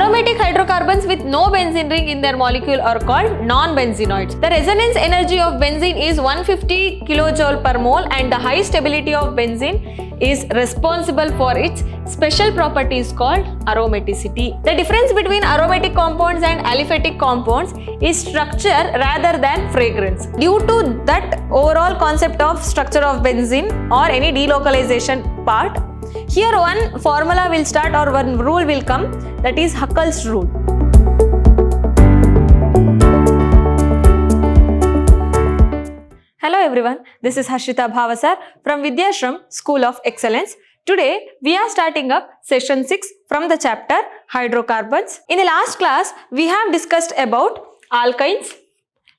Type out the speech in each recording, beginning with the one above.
Aromatic hydrocarbons with no benzene ring in their molecule are called non-benzenoids. The resonance energy of benzene is 150 kJ per mole and the high stability of benzene is responsible for its special properties called aromaticity. The difference between aromatic compounds and aliphatic compounds is structure rather than fragrance. Due to that overall concept of structure of benzene or any delocalization part, here one formula will start or one rule will come, that is Huckel's rule. Hello everyone, this is Harshita Bhavasar from Vidyashram School of Excellence. Today we are starting up session 6 from the chapter Hydrocarbons. In the last class we have discussed about alkynes,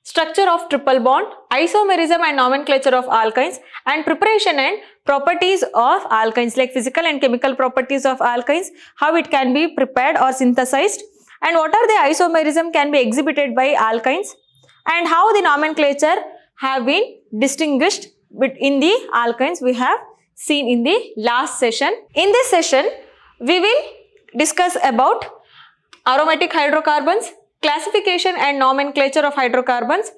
structure of triple bond, isomerism and nomenclature of alkynes, and preparation and properties of alkynes like physical and chemical properties of alkynes, how it can be prepared or synthesized, and what are the isomerism can be exhibited by alkynes, and how the nomenclature have been distinguished in the alkynes we have seen in the last session. In this session, we will discuss about aromatic hydrocarbons, classification and nomenclature of hydrocarbons,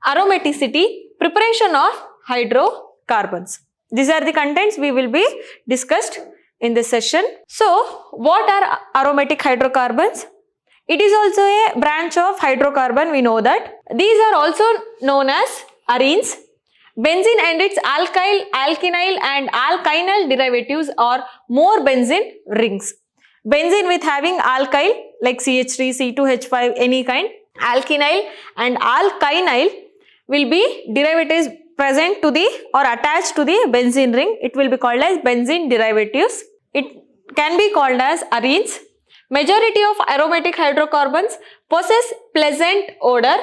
aromaticity, preparation of hydrocarbons. These are the contents we will be discussed in this session. So, what are aromatic hydrocarbons? It is also a branch of hydrocarbon, we know that. These are also known as arenes. Benzene and its alkyl, alkenyl and alkynyl derivatives are more benzene rings. Benzene with having alkyl like CH3, C2H5, any kind. Alkenyl and alkynyl will be derivatives present to the or attached to the benzene ring. It will be called as benzene derivatives. It can be called as arenes. Majority of aromatic hydrocarbons possess pleasant odor.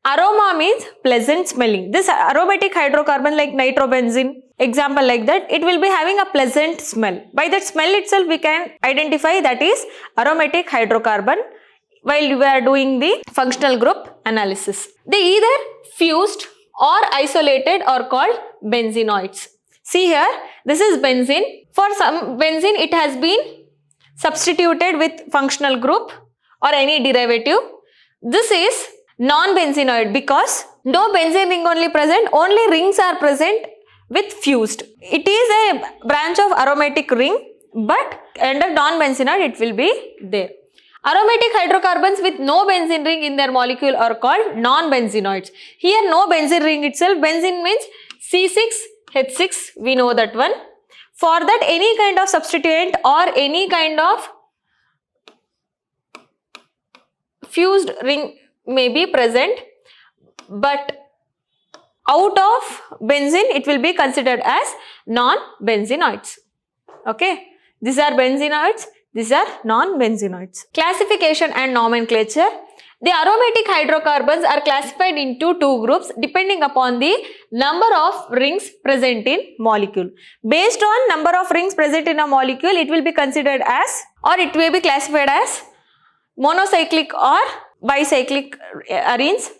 Aroma means pleasant smelling. This aromatic hydrocarbon like nitrobenzene, example like that, it will be having a pleasant smell. By that smell itself we can identify that is aromatic hydrocarbon while we are doing the functional group analysis. They either fused or isolated are called benzenoids. See here, this is benzene. For some benzene it has been substituted with functional group or any derivative. This is non-benzenoid because no benzene ring only present, only rings are present with fused. It is a branch of aromatic ring, but under non-benzenoid it will be there. Aromatic hydrocarbons with no benzene ring in their molecule are called non-benzenoids. Here no benzene ring itself, benzene means C6H6, we know that one. For that any kind of substituent or any kind of fused ring may be present, but out of benzene it will be considered as non-benzenoids. Okay, these are benzenoids, these are non-benzenoids. Classification and nomenclature. The aromatic hydrocarbons are classified into two groups depending upon the number of rings present in molecule. Based on number of rings present in a molecule, it will be considered as, or it may be classified as monocyclic or bicyclic arenes.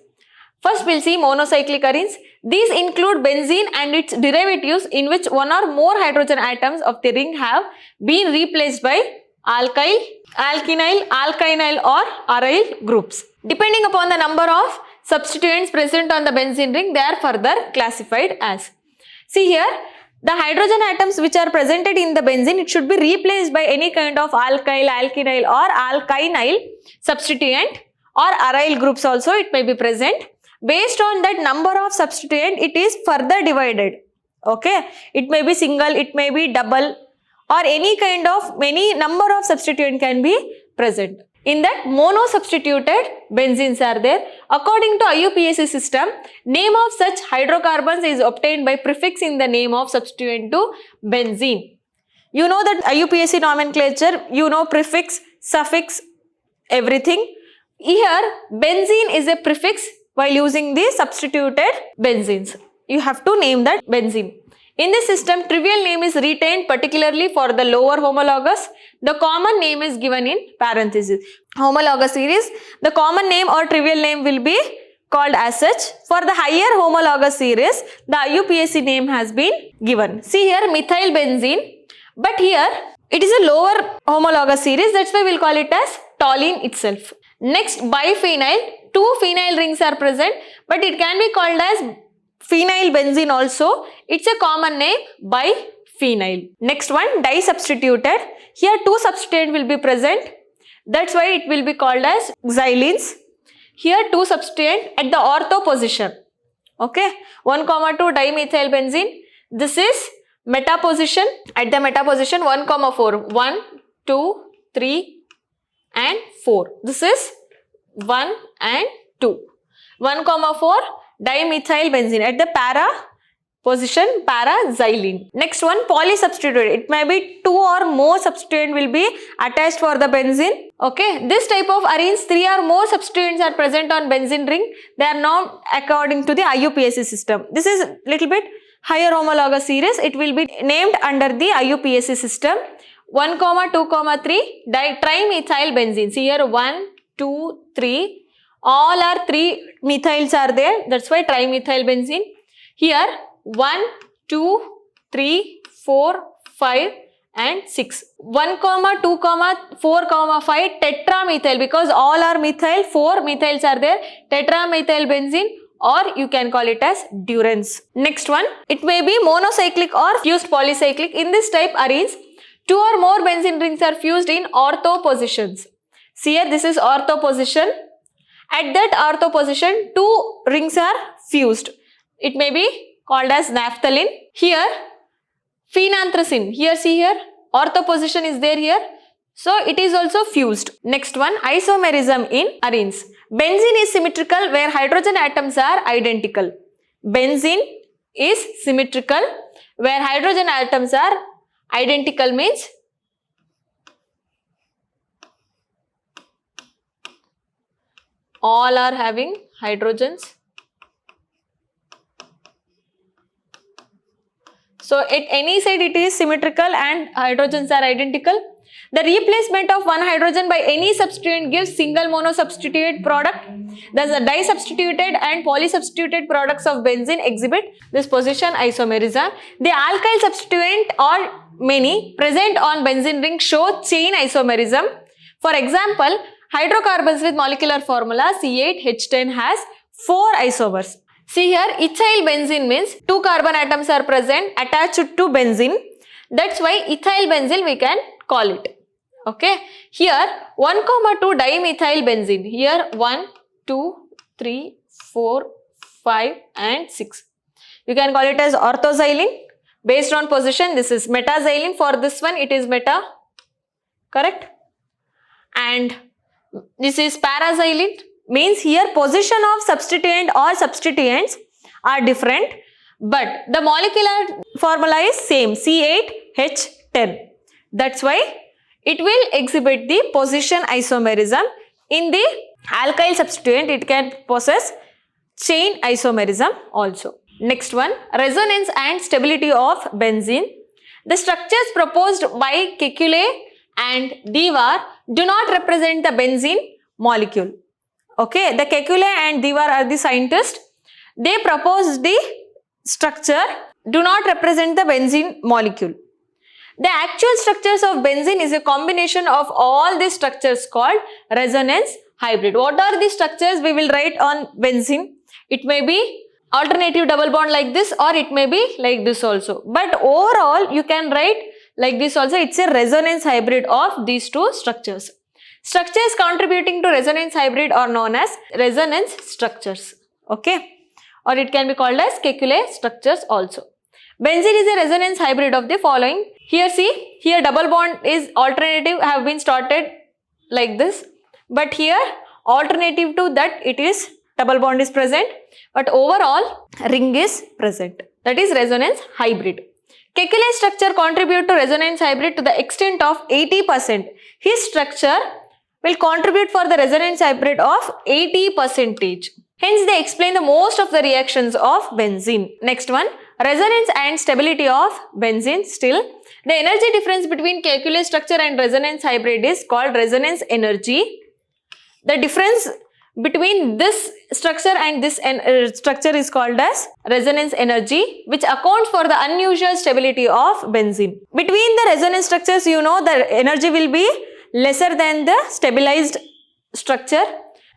First we'll see monocyclic arenes. These include benzene and its derivatives in which one or more hydrogen atoms of the ring have been replaced by alkyl, alkenyl, alkynyl or aryl groups. Depending upon the number of substituents present on the benzene ring, they are further classified as. See here, the hydrogen atoms which are presented in the benzene, it should be replaced by any kind of alkyl, alkenyl or alkynyl substituent or aryl groups also it may be present. Based on that number of substituent, it is further divided. Okay, it may be single, it may be double, or any kind of number of substituent can be present. In that, mono-substituted benzenes are there. According to IUPAC system, name of such hydrocarbons is obtained by prefixing the name of substituent to benzene. You know that IUPAC nomenclature, you know prefix, suffix, everything. Here, benzene is a prefix while using the substituted benzenes. You have to name that benzene. In this system, trivial name is retained particularly for the lower homologous. The common name is given in parentheses. Homologous series, the common name or trivial name will be called as such. For the higher homologous series, the IUPAC name has been given. See here, methyl benzene. But here, It is a lower homologous series, that's why we'll call it as toluene itself. Next, biphenyl, 2 phenyl rings are present, but it can be called as phenyl benzene also. It's a common name, biphenyl. Next one, disubstituted. Here 2 substituent will be present. That's why it will be called as xylenes. Here 2 substituent at the ortho position. Okay, 1, 2 dimethyl benzene. This is meta position. At the meta position 1, 4. 1, 2, 3 and 4. This is 1 and 2. 1, 4 dimethyl benzene at the para position, para-xylene. Next one, polysubstituted. It may be 2 or more substituent will be attached for the benzene. Okay, this type of arenes, 3 or more substituents are present on benzene ring. They are known according to the IUPAC system. This is little bit higher homologous series. It will be named under the IUPAC system. 1, 2, 3 trimethyl benzene. See here 1, 2, 3. All are 3 methyls are there. That's why trimethyl benzene. Here 1, 2, 3, 4, 5 and 6. 1, 2, 4, 5 tetramethyl, because all are methyl, 4 methyls are there. Tetramethyl benzene, or you can call it as Durance. Next one, it may be monocyclic or fused polycyclic. In this type arenes, 2 or more benzene rings are fused in ortho positions. See here, this is ortho position. At that ortho position, 2 rings are fused. It may be called as naphthalene. Here, phenanthracene. Here, see here, ortho position is there here. So, it is also fused. Next one, isomerism in arenes. Benzene is symmetrical where hydrogen atoms are identical. Benzene is symmetrical where hydrogen atoms are identical, means all are having hydrogens. So, at any side it is symmetrical and hydrogens are identical. The replacement of one hydrogen by any substituent gives single monosubstituted product. Thus, the disubstituted and polysubstituted products of benzene exhibit this position isomerism. The alkyl substituent or many present on benzene ring show chain isomerism. For example, hydrocarbons with molecular formula C8H10 has 4 isomers. See here, ethyl benzene means 2 carbon atoms are present attached to benzene. That's why ethyl benzene we can call it. Okay. Here 1, 2 dimethyl benzene. Here 1, 2, 3, 4, 5 and 6. You can call it as orthoxylene. Based on position, this is metaxylene. For this one, it is meta. Correct. And this is paraxylene. Means here position of substituent or substituents are different, but the molecular formula is same, C8H10. That's why it will exhibit the position isomerism. In the alkyl substituent, it can possess chain isomerism also. Next one, resonance and stability of benzene. The structures proposed by Kekule and Dewar do not represent the benzene molecule. Okay, the Kekule and Dewar are the scientists. They proposed the structure do not represent the benzene molecule. The actual structures of benzene is a combination of all these structures called resonance hybrid. What are the structures we will write on benzene? It may be alternative double bond like this, or it may be like this also. But overall, you can write like this also. It's a resonance hybrid of these 2 structures. Structures contributing to resonance hybrid are known as resonance structures. Okay. Or it can be called as Kekule structures also. Benzene is a resonance hybrid of the following. Here see, here double bond is alternative have been started like this. But here alternative to that it is double bond is present. But overall ring is present. That is resonance hybrid. Kekule structure contribute to resonance hybrid to the extent of 80%. His structure will contribute for the resonance hybrid of 80%. Hence, they explain the most of the reactions of benzene. Next one, resonance and stability of benzene. Still, the energy difference between Kekule structure and resonance hybrid is called resonance energy. The difference between this structure and this structure is called as resonance energy, which accounts for the unusual stability of benzene. Between the resonance structures, you know the energy will be lesser than the stabilized structure.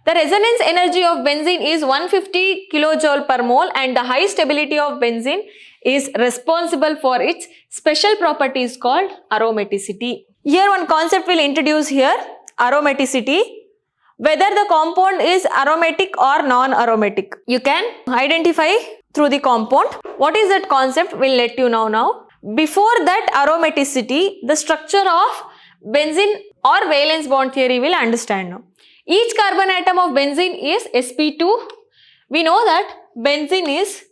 The resonance energy of benzene is 150 kilojoule per mole, and the high stability of benzene is responsible for its special properties called aromaticity. Here one concept will introduce here, aromaticity. Whether the compound is aromatic or non-aromatic, you can identify through the compound. What is that concept? We'll let you know now. Before that aromaticity, the structure of benzene or valence bond theory will understand now. Each carbon atom of benzene is sp2. We know that benzene is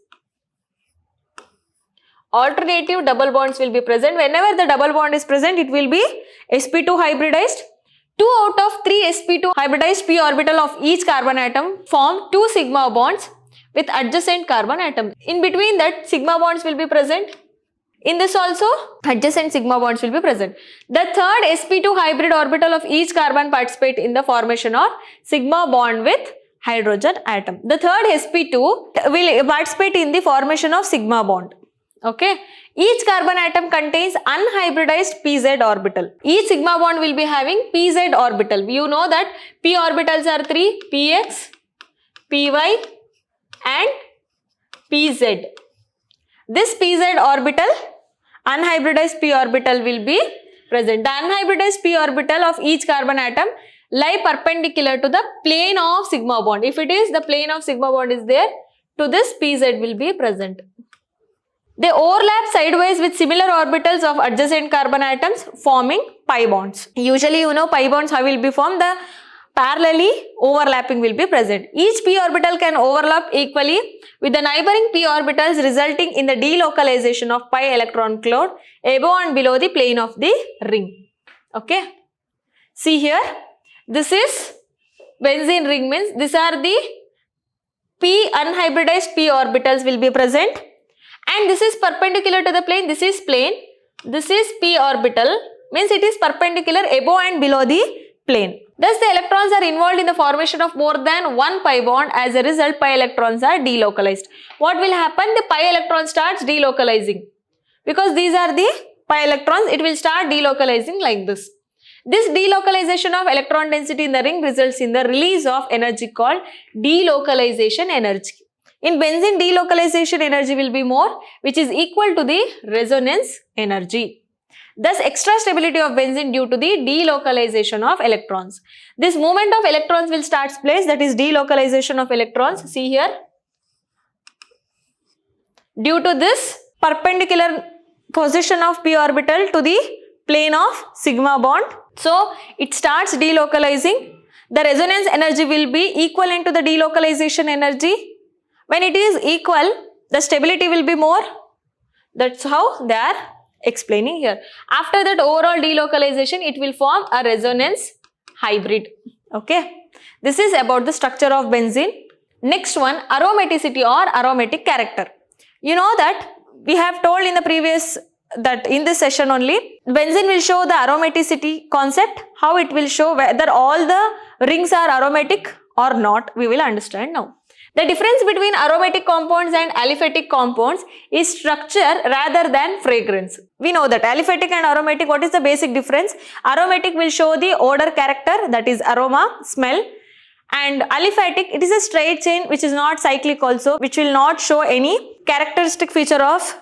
alternative double bonds will be present. Whenever the double bond is present, it will be sp2 hybridized. 2 out of 3 sp2 hybridized p orbital of each carbon atom form 2 sigma bonds with adjacent carbon atom. In between that, sigma bonds will be present. In this also, adjacent sigma bonds will be present. The third sp2 hybrid orbital of each carbon participate in the formation of sigma bond with hydrogen atom. The third sp2 will participate in the formation of sigma bond. Okay. Each carbon atom contains unhybridized pz orbital. Each sigma bond will be having pz orbital. You know that p orbitals are 3, px, py and pz. This pz orbital, unhybridized p orbital will be present. The unhybridized p orbital of each carbon atom lie perpendicular to the plane of sigma bond. If it is, the plane of sigma bond is there, to this pz will be present. They overlap sideways with similar orbitals of adjacent carbon atoms, forming pi bonds. Usually, you know, pi bonds how will be formed? The parallelly overlapping will be present. Each p orbital can overlap equally with the neighboring p orbitals, resulting in the delocalization of pi electron cloud above and below the plane of the ring. Okay. See here, this is benzene ring, means these are the p unhybridized p orbitals will be present. And this is perpendicular to the plane, this is plane, this is p orbital, means it is perpendicular above and below the plane. Thus the electrons are involved in the formation of more than one pi bond. As a result, pi electrons are delocalized. What will happen? The pi electron starts delocalizing. Because these are the pi electrons, it will start delocalizing like this. This delocalization of electron density in the ring results in the release of energy called delocalization energy. In benzene, delocalization energy will be more, which is equal to the resonance energy. Thus, extra stability of benzene due to the delocalization of electrons. This movement of electrons will start place, that is delocalization of electrons. See here. Due to this perpendicular position of p orbital to the plane of sigma bond, so it starts delocalizing. The resonance energy will be equivalent to the delocalization energy. When it is equal, the stability will be more. That's how they are explaining here. After that overall delocalization, it will form a resonance hybrid. Okay. This is about the structure of benzene. Next one, aromaticity or aromatic character. You know that we have told in the previous that in this session only, benzene will show the aromaticity concept, how it will show whether all the rings are aromatic or not, we will understand now. The difference between aromatic compounds and aliphatic compounds is structure rather than fragrance. We know that aliphatic and aromatic, what is the basic difference? Aromatic will show the odor character, that is aroma, smell, and aliphatic, it is a straight chain which is not cyclic also, which will not show any characteristic feature of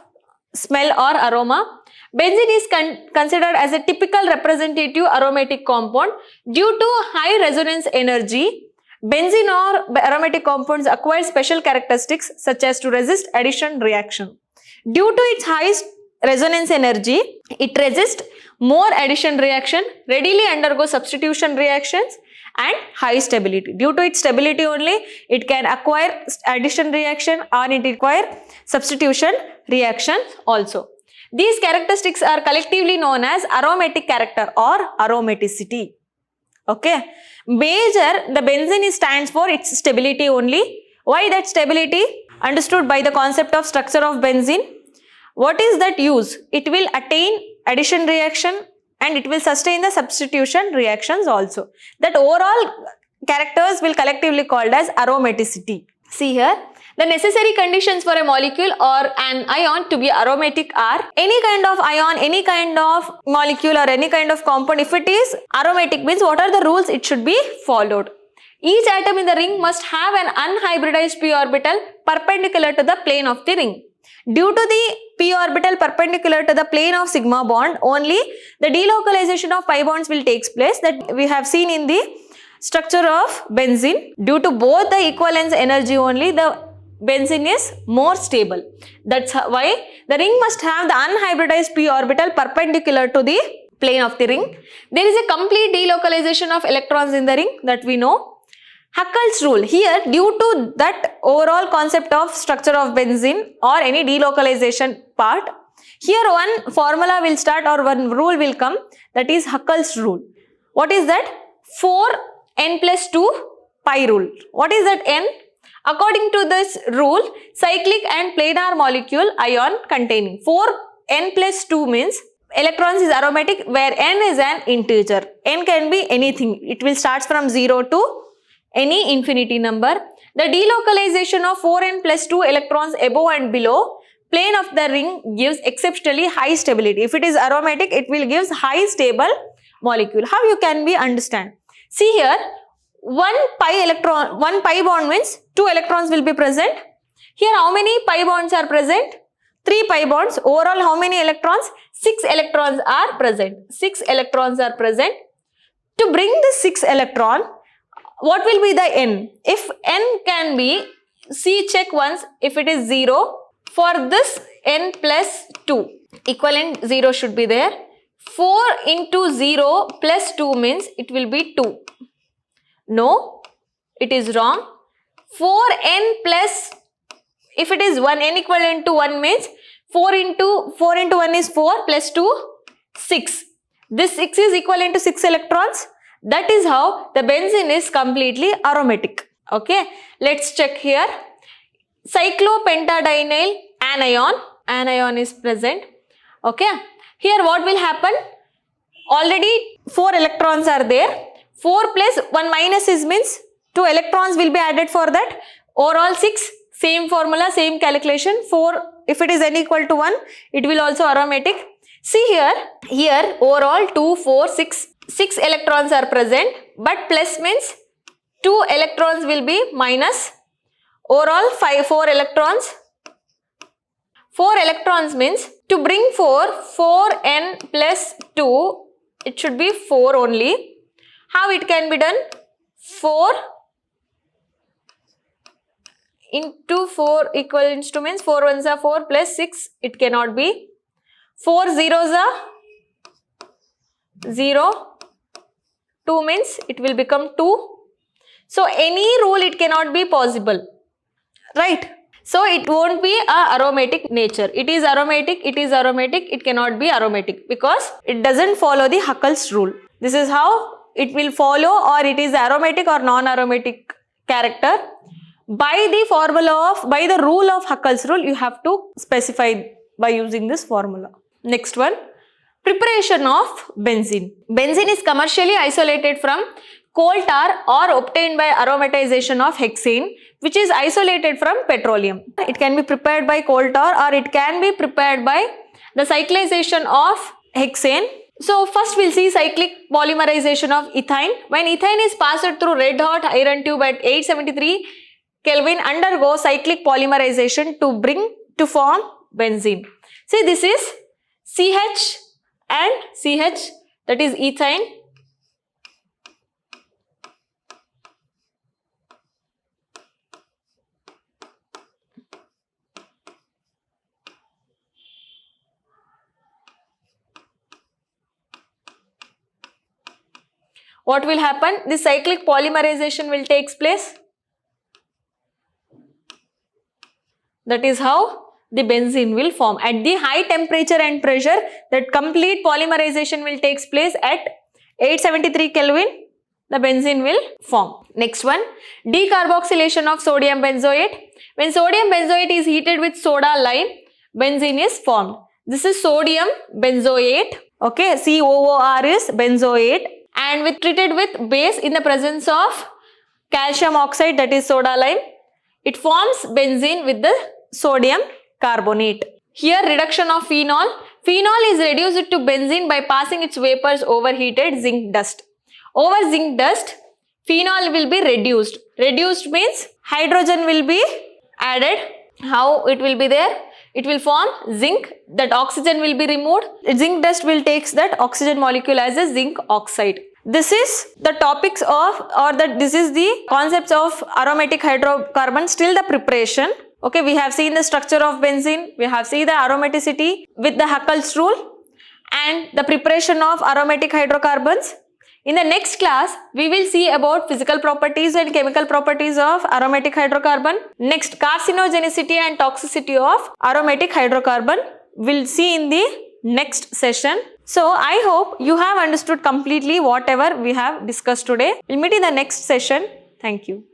smell or aroma. Benzene is considered as a typical representative aromatic compound. Due to high resonance energy, benzene or aromatic compounds acquire special characteristics such as to resist addition reaction. Due to its high resonance energy, it resists more addition reaction, readily undergo substitution reactions and high stability. Due to its stability only, it can acquire addition reaction or it acquire substitution reaction also. These characteristics are collectively known as aromatic character or aromaticity. Okay. Major, the benzene stands for its stability only. Why that stability? Understood by the concept of structure of benzene. What is that use? It will attain addition reaction and it will sustain the substitution reactions also. That overall characters will collectively called as aromaticity. See here, the necessary conditions for a molecule or an ion to be aromatic are any kind of ion, any kind of molecule or any kind of compound. If it is aromatic means what are the rules it should be followed? Each atom in the ring must have an unhybridized p orbital perpendicular to the plane of the ring. Due to the p orbital perpendicular to the plane of sigma bond, only the delocalization of pi bonds will take place, that we have seen in the structure of benzene. Due to both the equivalence energy only, the benzene is more stable. That's why the ring must have the unhybridized p orbital perpendicular to the plane of the ring. There is a complete delocalization of electrons in the ring, that we know. Huckel's rule. Here, due to that overall concept of structure of benzene or any delocalization part, here one formula will start or one rule will come, that is Huckel's rule. What is that? 4n plus 2 pi rule. What is that n? According to this rule, cyclic and planar molecule ion containing 4n plus 2 means electrons is aromatic, where n is an integer. N can be anything. It will start from 0 to any infinity number. The delocalization of 4n plus 2 electrons above and below plane of the ring gives exceptionally high stability. If it is aromatic, it will give high stable molecule. How you can be understand? See here, one pi bond means 2 electrons will be present. Here how many pi bonds are present? 3 pi bonds. Overall how many electrons? 6 electrons are present. 6 electrons are present. To bring the 6 electron, what will be the n? If n can be, see, check once, if it is 0, for this n plus 2, equivalent 0 should be there. 4 into 0 plus 2 means it will be 2. No, it is wrong. 4n plus, if it is 1, n equivalent to 1 means 4 into 1 is 4 plus 2, 6. This 6 is equivalent to 6 electrons. That is how the benzene is completely aromatic. Okay, let's check here. Cyclopentadienyl anion is present. Okay, here what will happen? Already 4 electrons are there. 4 plus 1 minus is means 2 electrons will be added for that. Overall 6, same formula, same calculation. 4, if it is n equal to 1, it will also aromatic. See here overall 2, 4, 6 electrons are present, but plus means 2 electrons will be minus. Overall 4 electrons. 4 electrons means to bring 4n plus 2, it should be 4 only. How it can be done? 4 into 4 equals to means 4 ones are 4 plus 6, it cannot be. 4 zeros are 0. 2 means it will become 2. So any rule it cannot be possible, right? So it won't be a aromatic nature. It is aromatic, it cannot be aromatic because it doesn't follow the Huckel's rule. This is how it will follow, or it is aromatic or non-aromatic character. By the rule of Huckel's rule, you have to specify by using this formula. Next one. Preparation of benzene. Benzene is commercially isolated from coal tar or obtained by aromatization of hexane, which is isolated from petroleum. It can be prepared by coal tar or it can be prepared by the cyclization of hexane. So first we'll see cyclic polymerization of ethane. When ethane is passed through red hot iron tube at 873 Kelvin, undergo cyclic polymerization to form benzene. See, this is CH and CH, that is ethane. What will happen? The cyclic polymerization will take place. That is how the benzene will form. At the high temperature and pressure, that complete polymerization will take place at 873 Kelvin. The benzene will form. Next one, decarboxylation of sodium benzoate. When sodium benzoate is heated with soda lime, benzene is formed. This is sodium benzoate. Okay, COOR is benzoate, and treated with base in the presence of calcium oxide, that is soda lime. It forms benzene with the sodium carbonate. Here reduction of phenol. Phenol is reduced to benzene by passing its vapors over heated zinc dust. Over zinc dust, phenol will be reduced. Reduced means hydrogen will be added. How it will be there? It will form zinc, that oxygen will be removed. Zinc dust will take that oxygen molecule as a zinc oxide. This is the topics of, this is the concepts of aromatic hydrocarbons till the preparation. Okay, we have seen the structure of benzene, we have seen the aromaticity with the Huckel's rule and the preparation of aromatic hydrocarbons. In the next class, we will see about physical properties and chemical properties of aromatic hydrocarbon. Next, carcinogenicity and toxicity of aromatic hydrocarbon we'll see in the next session. So, I hope you have understood completely whatever we have discussed today. We'll meet in the next session. Thank you.